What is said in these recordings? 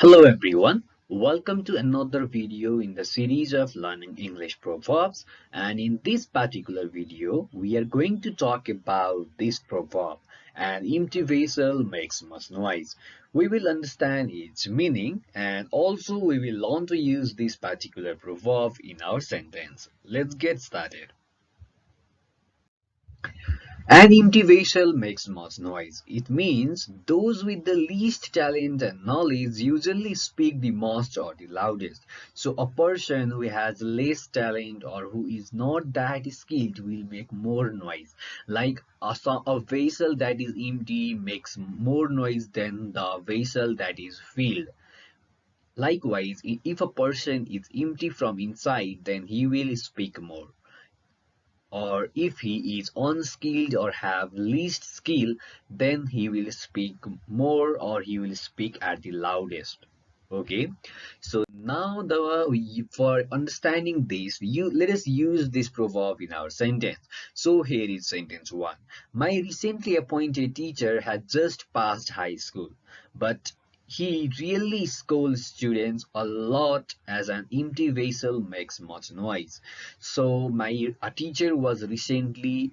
Hello everyone, welcome to another video in the series of learning English proverbs, and in this particular video we are going to talk about this proverb: an empty vessel makes much noise. We will understand its meaning and also we will learn to use this particular proverb in our sentence. Let's get started. An empty vessel makes much noise. It means those with the least talent and knowledge usually speak the most or the loudest. So a person who has less talent or who is not that skilled will make more noise. Like a vessel that is empty makes more noise than the vessel that is filled. Likewise, if a person is empty from inside, then he will speak more, or if he is unskilled or have least skill, then he will speak more or he will speak at the loudest. Okay, so now for understanding this, let us use this proverb in our sentence. So here is sentence 1. My recently appointed teacher had just passed high school, but he really scolds students a lot as an empty vessel makes much noise. So my a teacher was recently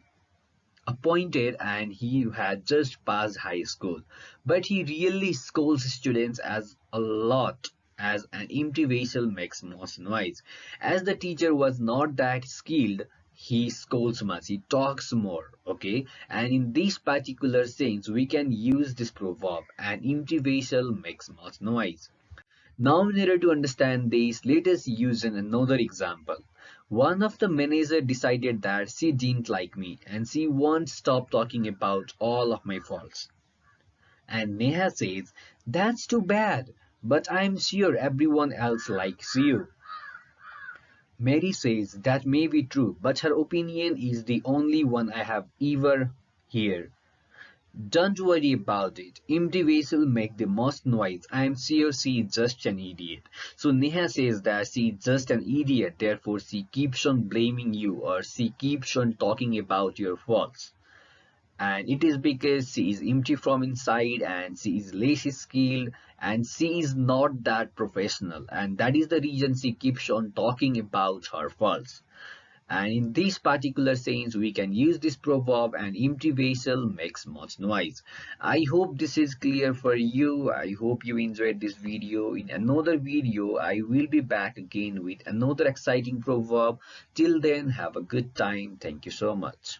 appointed and he had just passed high school, but he really scolds students as a lot as an empty vessel makes most noise. As the teacher was not that skilled, he scolds much, he talks more. Okay, and in this particular sense we can use this proverb: an empty vessel makes much noise. Now, in order to understand this, let us use another example. One of the manager decided that she didn't like me and she won't stop talking about all of my faults. And Neha says, that's too bad, but I'm sure everyone else likes you. Mary says, that may be true, but her opinion is the only one I have ever heard. Don't worry about it. Empty vessel make the most noise. I am sure she is just an idiot. So Neha says that she is just an idiot, therefore she keeps on blaming you or she keeps on talking about your faults. And it is because she is empty from inside and she is less skilled and she is not that professional. And that is the reason she keeps on talking about her faults. And in this particular sense, we can use this proverb: an empty vessel makes much noise. I hope this is clear for you. I hope you enjoyed this video. In another video, I will be back again with another exciting proverb. Till then, have a good time. Thank you so much.